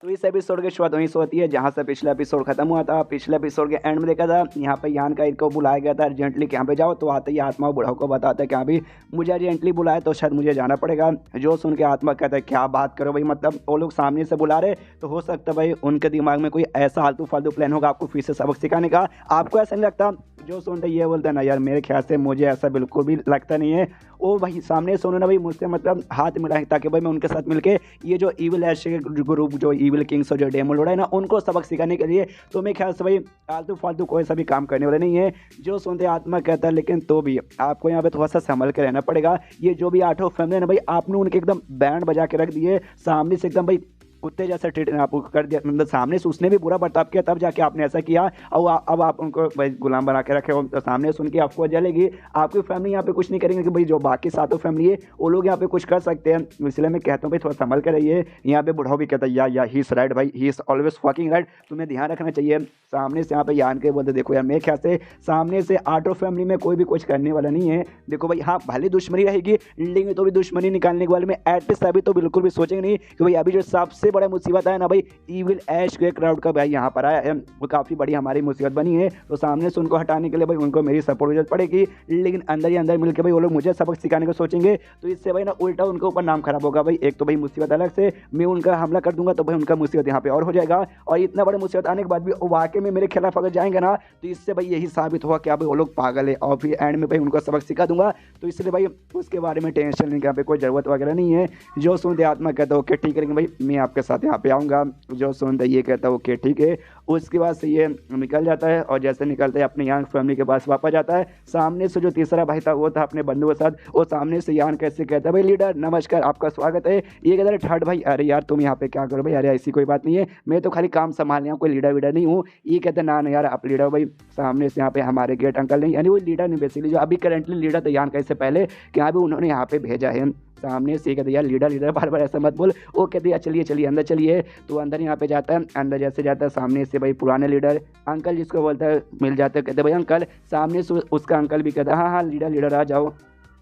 तो इस एपिसोड की शुरुआत वहीं से होती है जहाँ से पिछला एपिसोड खत्म हुआ था। पिछले एपिसोड के एंड में देखा था यहाँ पे यान का इनको बुलाया गया था अर्जेंटली कि यहाँ पे जाओ, तो आते ही आत्मा बुढ़ाओ को बताता है कि हाँ भाई मुझे अर्जेंटली बुलाया तो शायद मुझे जाना पड़ेगा। जो सुन के आत्मा कहता है क्या बात करो भाई, मतलब वो लोग सामने से बुला रहे तो हो सकता है भाई उनके दिमाग में कोई ऐसा आलतू फालतू प्लान होगा आपको फिर से सबक सिखाने का। आपको ऐसा नहीं लगता? जो सुनते ये बोलते हैं ना यार मेरे ख्याल से मुझे ऐसा बिल्कुल भी लगता नहीं है। वो भाई सामने से उन्होंने भाई मुझसे मतलब हाथ मिलाए ताकि भाई मैं उनके साथ मिलके ये जो ईविल एश के ग्रुप जो ईविल किंग्स और जो डेमन लॉर्ड है ना उनको सबक सिखाने के लिए, तो मेरे ख्याल से भाई आलतू फालतू कोई सा भी काम करने वाला नहीं है। जो सुनते आत्मा कहता है लेकिन तो भी आपको यहाँ पे थोड़ा सा संभल के रहना पड़ेगा। ये जो भी 8 फैमिली है ना भाई आपने उनके एकदम बैंड बजा के रख दिए, सामने से एकदम भाई कुत्ते जैसा ट्रीट आपको कर दिया, मतलब सामने से उसने भी बुरा बर्ताव किया तब जाके आपने ऐसा किया। और अब आप उनको भाई गुलाम बना के रखे हो तो सामने सुन के आपको जलेगी। आपकी फैमिली यहाँ पे कुछ नहीं करेंगे कि भाई जो बाकी 7 फैमिली है वो लोग यहाँ पे कुछ कर सकते हैं। इसलिए मैं कहता हूँ भाई थोड़ा संभल कर रहिए। यहाँ पे बुढ़ाओ भी कहता है या ही इज राइट भाई, he is always fucking right, तुम्हें ध्यान रखना चाहिए। सामने से यहाँ पे यान के बोलते देखो यार मेरे ख्याल से सामने से 8 फैमिली में कोई भी कुछ करने वाला नहीं है। देखो भाई हाँ भले दुश्मनी रहेगी लेकिन तो भी दुश्मनी निकालने के बारे में एटलीस्ट अभी तो बिल्कुल भी सोचेंगे नहीं कि भाई अभी जो सबसे बड़ा मुसीबत है ना भाई ईविल ऐश के क्राउड का भाई यहाँ पर आया है, वो काफ़ी बड़ी हमारी मुसीबत बनी है। तो सामने से उनको हटाने के लिए भाई उनको मेरी सपोर्ट जरूरत पड़ेगी, लेकिन अंदर ही अंदर मिलकर भाई वो लोग मुझे सबक सिखाने को सोचेंगे तो इससे भाई ना उल्टा उनके ऊपर नाम खराब होगा। भाई एक तो भाई मुसीबत अलग से मैं उनका हमला कर दूंगा तो भाई उनका मुसीबत यहाँ पे और हो जाएगा, और इतना बड़ी मुसीबत आने के बाद भी वाकई में मेरे खिलाफ अगर जाएंगे ना तो इससे भाई यही साबित हुआ कि भाई वो लोग पागल है और फिर एंड में भाई उनको सबक सिखा दूंगा। तो इसलिए भाई उसके बारे में टेंशन लेने की यहाँ पे कोई ज़रूरत वगैरह नहीं है। जो सुनते आत्मा कहता है ओके ठीक है भाई मैं आपके साथ यहाँ पे आऊँगा। जो सुनते ये कहता है ओके ठीक है। उसके बाद से ये निकल जाता है और जैसे निकलता है अपने यान फैमिली के पास वापस जाता है। सामने से जो तीसरा भाई था वो था अपने बंधु के साथ। वो सामने से यान कैसे कहता है भाई लीडर नमस्कार आपका स्वागत है। ये कहता है थर्ड भाई अरे यार तुम यहाँ पे क्या करो भाई, अरे ऐसी कोई बात नहीं है, मैं तो खाली काम संभालने कोई लीडर वीडर नहीं हूँ। ये कहते हैं ना यार आप लीडर भाई। सामने से यहाँ पे हमारे गेट अंकल नहीं, यानी वो लीडर नहीं बेसिकली जो अभी करेंटली लीडर थे यान कैसे पहले कि अभी उन्होंने यहाँ पे भेजा है। सामने से कहते यार लीडर लीडर बार बार ऐसा मत बोल। वो कहते यार चलिए चलिए अंदर चलिए। तो अंदर यहाँ पे जाता है, अंदर जैसे जाता है सामने से भाई पुराने लीडर अंकल जिसको बोलता है मिल जाते हैं। कहते भाई अंकल, सामने से उसका अंकल भी कहता है हाँ हाँ लीडर लीडर आ जाओ।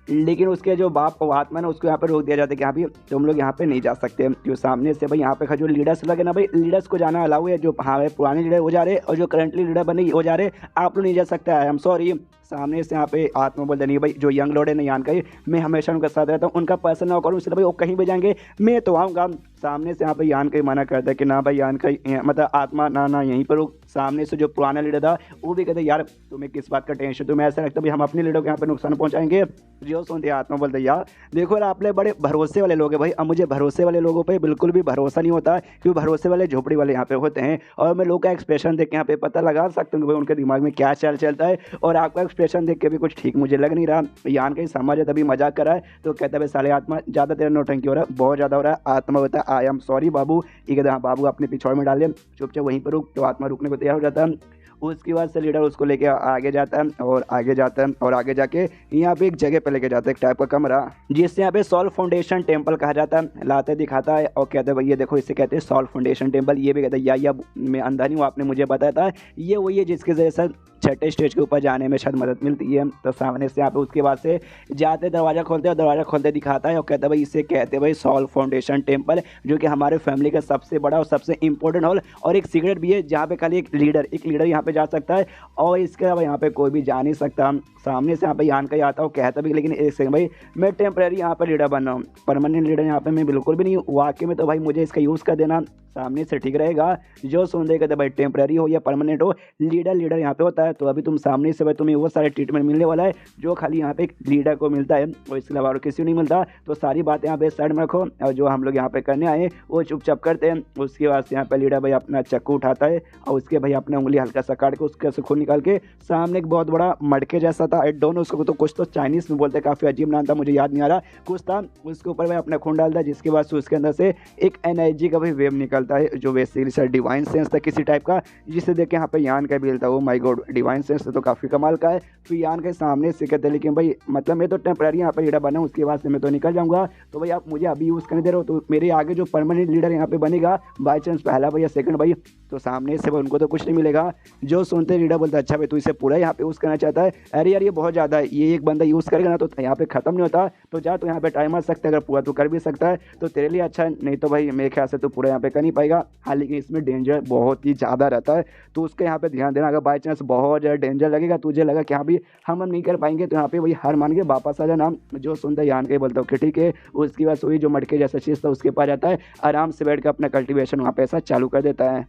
लेकिन उसके जो बाप को आत्मा ना उसको यहाँ पे रोक दिया जाता है कि हाँ भाई तुम लोग यहाँ पे नहीं जा सकते। जो सामने से भाई यहाँ पे जो लीडर्स लगे ना भाई लीडर्स को जाना अलाउ है। जो हाँ भाई पुराने लीडर वो जा रहे और जो करंटली लीडर बने वो जा रहे, आप लोग नहीं जा सकते, आई एम सॉरी। सामने से यहाँ पे आत्मा बोलते नहीं भाई जो यंग लॉर्ड है ना यान का ही मैं हमेशा उनका साथ रहता हूँ, उनका पर्सन ना करूँ इसलिए भाई वो कहीं भी जाएंगे मैं तो आऊँगा। सामने से यहाँ पे यान का ही मना करता है कि ना भाई यान का मतलब आत्मा ना यहीं पर रुक। सामने से जो पुराना लीडर था वो भी कहते यार तुम्हें किस बात का टेंशन, तुम्हें ऐसा लगता है भाई हम अपने लीडर को यहाँ पे नुकसान पहुँचाएंगे। जो सुनते आत्मा बोलते यार देखो यार आप लोग बड़े भरोसे वाले लोग हैं भाई, अब मुझे भरोसे वाले लोगों पे बिल्कुल भी भरोसा नहीं होता क्योंकि भरोसे वाले झोपड़ी वाले यहाँ पे होते हैं। और मैं लोग का एक्सप्रेशन देख के यहाँ पे पता लगा सकता हूँ कि भाई उनके दिमाग में क्या चाल चलता है। और आपका एक्सप्रेशन देख के भी कुछ ठीक मुझे लग नहीं रहा। यान कहीं समझ है तभी मजाक कर रहा है तो कहता है साले आत्मा ज़्यादा तेरा नौटंकी हो रहा है, बहुत ज़्यादा हो रहा है। आत्मा होता है आई एम सॉरी बाबू। ये कहता है हाँ बाबू अपने पिछौड़ में डाल ले, चुपचाप वहीं पर रुक। तो आत्मा रुकने को तैयार हो जाता है। उसके बाद से लीडर उसको लेके आगे जाता है और आगे जाता है और आगे जाके यहाँ पे एक जगह पे लेके जाता है, एक टाइप का कमरा जिससे यहाँ पे सॉल्व फाउंडेशन टेम्पल कहा जाता है। लाते दिखाता है और कहते हैं भैया देखो इसे कहते हैं सॉल्व फाउंडेशन टेम्पल। ये भी कहते हैं या मैं अंधा नहीं हूँ, आपने मुझे बताया था ये वही है जिसके वजह से 6ठे स्टेज के ऊपर जाने में शायद मदद मिलती है। तो सामने से यहाँ पे उसके बाद से जाते दरवाज़ा खोलते और दरवाज़ा खोलते दिखाता है और कहता है भाई इसे कहते हैं भाई सॉल्व फाउंडेशन टेम्पल, जो कि हमारे फैमिली का सबसे बड़ा और सबसे इंपॉर्टेंट हॉल और एक सीक्रेट भी है जहाँ पे खाली एक लीडर यहाँ पे जा सकता है और इसके अलावा यहाँ पे कोई भी जा नहीं सकता। सामने से यहाँ पे यान का ही आता हूँ कहता भी लेकिन एक सेकंड भाई मैं टेम्प्रेरी यहाँ पर लीडर बन रहा हूँ, परमानेंट लीडर यहाँ पे मैं बिल्कुल भी नहीं हूँ। वाकई में तो भाई मुझे इसका यूज़ कर देना सामने से ठीक रहेगा। जो सुन देगा तो भाई टेम्प्रेरी हो या परमानेंट हो लीडर यहाँ पे होता है। तो अभी तुम सामने से भाई तुम्हें वो सारे ट्रीटमेंट मिलने वाला है जो खाली यहाँ पे एक लीडर को मिलता है और इसके अलावा और किसी को नहीं मिलता। तो सारी बातें यहाँ पे साइड में रखो और जो हम लोग यहाँ पे करने आए वो चुपचाप करते हैं। उसके बाद यहाँ पे लीडर भाई अपना चक्कू उठाता है और उसके भाई अपना उंगली हल्का सा काट के उसके से खून निकाल के सामने एक बहुत बड़ा मटके जैसा था, आई डोंट नो उसको तो कुछ तो चाइनीज में बोलते, काफ़ी अजीब नाम था मुझे याद नहीं आ रहा, कुछ था। उसके ऊपर भाई अपना खून डालता है जिसके बाद से उसके अंदर से एक एनर्जी का भाई वेव निकलता है जो बेसिकली सर डिवाइन सेंस था किसी टाइप का, जिसे देख के यहाँ पे यान का बिल था वो माय गॉड डिवाइन सेंस तो काफ़ी कमाल का है। फिर यान के सामने से कहते लेकिन भाई मतलब मैं तो टेम्प्रेरी यहाँ पे लीडर बना हूँ उसके बाद से मैं तो निकल जाऊँगा, तो भाई आप मुझे अभी यूज़ करने दे रहे हो तो मेरे आगे जो परमानेंट लीडर यहाँ पे बनेगा बाई चांस पहला भाई या सेकंड भाई तो सामने से उनको तो कुछ नहीं मिलेगा। जो सुनते लीडर बोलता है अच्छा भाई तू इसे पूरा यहाँ पे यूज़ करना चाहता है, अरे यार ये बहुत ज़्यादा है, ये एक बंदा यूज़ करेगा ना तो यहाँ पे ख़त्म नहीं होता, तो जा तो यहाँ पे टाइम आ सकता है, अगर पूरा तू कर भी सकता है तो तेरे लिए अच्छा है, नहीं तो भाई मेरे ख्याल से तू पूरा यहाँ पे कर नहीं पाएगा। हाँ लेकिन इसमें डेंजर बहुत ही ज़्यादा रहता है, तो उसके यहाँ पे ध्यान देना। अगर बाई चांस बहुत ज़्यादा डेंजर लगेगा, तुझे लगा कि हाँ भी हम नहीं कर पाएंगे, तो यहाँ पे वही हार मान के वापस आ जाना। जो सुनता है यान के बोलता हूँ कि ठीक है। उसके बाद वही जो मटके जैसा चीज़ था उसके पास जाता है, आराम से बैठ कर अपना कल्टीवेशन वहाँ पे ऐसा चालू कर देता है।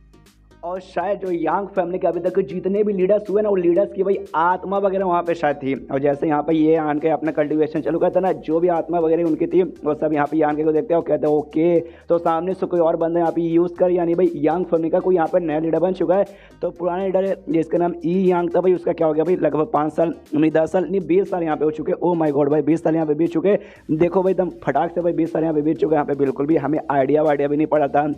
और शायद जो यांग फैमिली के अभी तक जितने भी लीडर्स हुए ना, वो लीडर्स की भाई आत्मा वगैरह वहाँ पे शायद थी। और जैसे यहाँ पे ये आन के अपना कल्टीवेशन चालू करता ना, जो भी आत्मा वगैरह उनकी थी वो सब यहाँ पे यांग के को देखते हैं और कहते हैं ओके, तो सामने से कोई और बंदा यहाँ पे यूज़ कर, यानी भाई यांग फैमिली का कोई यहाँ पर नया लीडर बन चुका है। तो पुराना लीडर है जिसका नाम ई यांग था भाई, उसका क्या हो गया भाई, लगभग 5 साल नहीं 10 साल नहीं 20 साल यहाँ पे हो चुके। ओ माय गॉड भाई 20 साल यहाँ पे बीत चुके। देखो भाई एकदम फटाक से भाई 20 साल यहाँ पे बीत चुके। यहाँ पे बिल्कुल भी हमें आइडिया वाइडिया भी नहीं पड़ा था,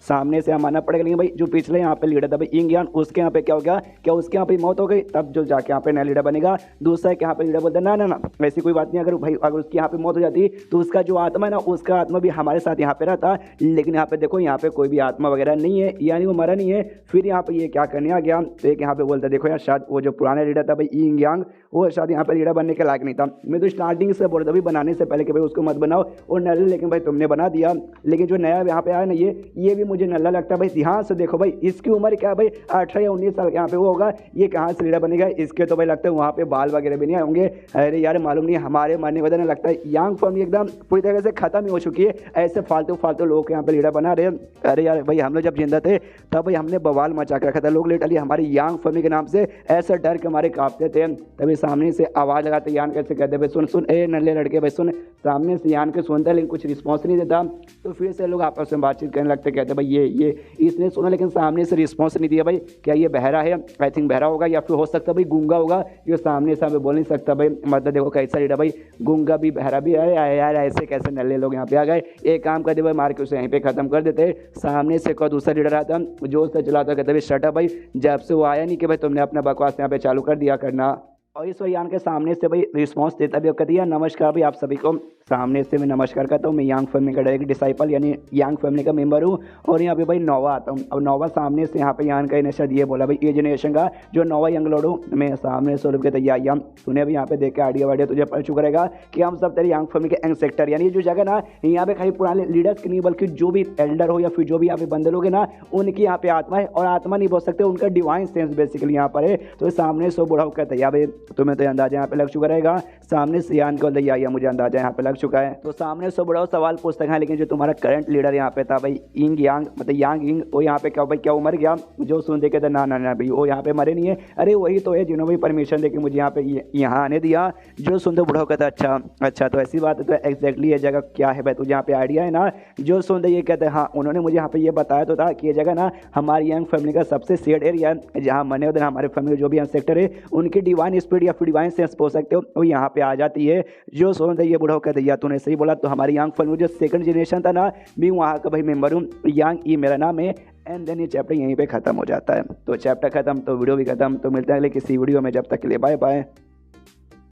सामने से हम आना पड़ेगा। लेकिन भाई जो पिछले यहाँ पे लीडर था भाई इंग यान, उसके यहाँ पे क्या हो गया, क्या उसके यहाँ पे मौत हो गई, तब जो जाके यहाँ पे नया लीडर बनेगा। दूसरा के यहाँ पे लीडर बोलता ना ना ना ऐसी कोई बात नहीं, अगर भाई अगर उसकी यहाँ पे मौत हो जाती तो उसका जो आत्मा है ना, उसका आत्मा भी हमारे साथ यहाँ पे रहता। लेकिन यहाँ पे देखो यहाँ पे कोई भी आत्मा वगैरह नहीं है, यानी वो मरा नहीं है। फिर यहाँ पे ये क्या करने आ गया, तो एक यहाँ पे बोलता देखो यार शायद वो जो पुराना लीडर था भाई इंग यांग, वो शायद यहाँ पे लीडर बनने के लायक नहीं था। मैं तो स्टार्टिंग से बोल रहा था भाई बनाने से पहले कि भाई उसको मत बनाओ और नल्ला, लेकिन भाई तुमने बना दिया। लेकिन जो नया यहाँ पे आया ना, ये भी मुझे नल्ला लगता है भाई। ध्यान से देखो भाई इसकी उम्र क्या है भाई, 18 या 19 साल यहाँ पे वो होगा, ये कहाँ से लीडर बनेगा। इसके तो भाई लगता है वहाँ पे बाल वगैरह भी नहीं होंगे। अरे यार मालूम नहीं, हमारे मरने वजह लगता है यांग फैमिली एकदम पूरी तरह से खत्म ही हो चुकी है। ऐसे फालतू फालतू लोग यहाँ पे लीडर बना रहे हैं। अरे यार भाई हम लोग जब जिंदा थे तब भाई हमने बवाल मचा के रखा था, लोग लिटरली हमारी यांग फैमिली के नाम से ऐसा डर के हमारे कांपते थे। तभी सामने से आवाज़ लगाते यान कैसे कहते भाई सुन सुन ए नल्ले लड़के भाई सुन। सामने से यान के सुनता लेकिन कुछ रिस्पॉन्स नहीं देता, तो फिर से लोग आपस में बातचीत करने लगते, कहते भाई ये इसने सुना लेकिन सामने से रिस्पॉन्स नहीं दिया भाई, क्या ये बहरा है, आई थिंक बहरा होगा या फिर हो सकता भाई गूंगा होगा, ये सामने से हमें बोल नहीं सकता भाई। मतलब देखो कैसा लीडर भाई, गूंगा भी बहरा भी है यार, ऐसे कैसे नल्ले लोग यहाँ पे आ गए। एक काम कर दे भाई, मार के उसे यहीं पे खत्म कर देते। सामने से कोई दूसरा लीडर आता जो उससे चलाता, कहते भाई शट अप भाई, जब से वो आया नहीं कि भाई तुमने अपना बकवास यहाँ पे चालू कर दिया करना। और इस यान के सामने से भाई रिस्पॉन्स देता भी कहती है नमस्कार भाई आप सभी को। सामने से मैं नमस्कार करता हूँ, मैं यांग फैमिली का डायरेक्ट डिसाइपल यानी यांग फैमिली का मेंबर हूँ। और यहाँ पे भाई नोवा आता हूँ। और नोवा सामने से यहाँ पे यान का इनिशियल ये बोला भाई ये जनरेशन का जो नोवा यंग लॉर्ड हूँ, मैं सामने से रुक के तैयार तूने भी यहाँ पे देख के आइडिया वाइडिया तुझे पता चुका रहेगा कि हम सब तेरे यांग फैमिली के एंग सेक्टर, यानी जो जगह ना यहाँ पे खाली पुराने लीडर्स की नहीं बल्कि जो भी एल्डर हो या फिर जो भी यहाँ पे बंदे लोग हैं ना, उनकी यहाँ पे आत्मा है। और आत्मा नहीं बोल सकते, उनका डिवाइन सेंस बेसिकली यहाँ पर है। तो सामने से बुढ़ा होकर तैयार भाई तुम्हें तो अंदाजा यहाँ पे लग चुका रहेगा। सामने से यान को तैयार मुझे अंदाजा यहाँ पे लग चुका है। तो सामने से बुढ़ा सवाल पूछता है लेकिन जो तुम्हारा करंट लीडर यहाँ पे था भाई इंग यांग, मतलब यांग इंग, वो यहाँ पे क्या भाई क्या उमर गया। जो सुन देखे थे ना ना ना भाई वो यहाँ पे मरे नहीं है, अरे वही तो है जिन्होंने भी परमिशन देके मुझे यहाँ पे यहाँ आने दिया। जो सुनते बुढ़ा कहता अच्छा अच्छा तो ऐसी बात है, तो एग्जैक्टली ये जगह क्या है भाई तुझे यहाँ पे आइडिया है ना। जो सुनते ये कहते हैं हाँ उन्होंने मुझे यहाँ पे ये बताया तो था कि ये जगह ना हमारी यंग फैमिली का सबसे शेड एरिया है, जहाँ मरने उधर हमारे फैमिली जो भी यंग सेक्टर है उनकी डिवाइन स्पीड या फिर डिवाइन सेंस बोल सकते हो वो यहाँ पे आ जाती है। जो सुनते ये बुढ़ा कहते या तूने सही बोला, तो हमारी यंग फैमिली जो सेकंड जनरेशन था ना, मैं वहाँ का भाई मेंबर हूँ, यांग ई मेरा नाम है। एंड देन ये चैप्टर यहीं पे खत्म हो जाता है। तो चैप्टर खत्म तो वीडियो भी खत्म। तो मिलते हैं अगले किसी वीडियो में, जब तक के लिए बाय बाय।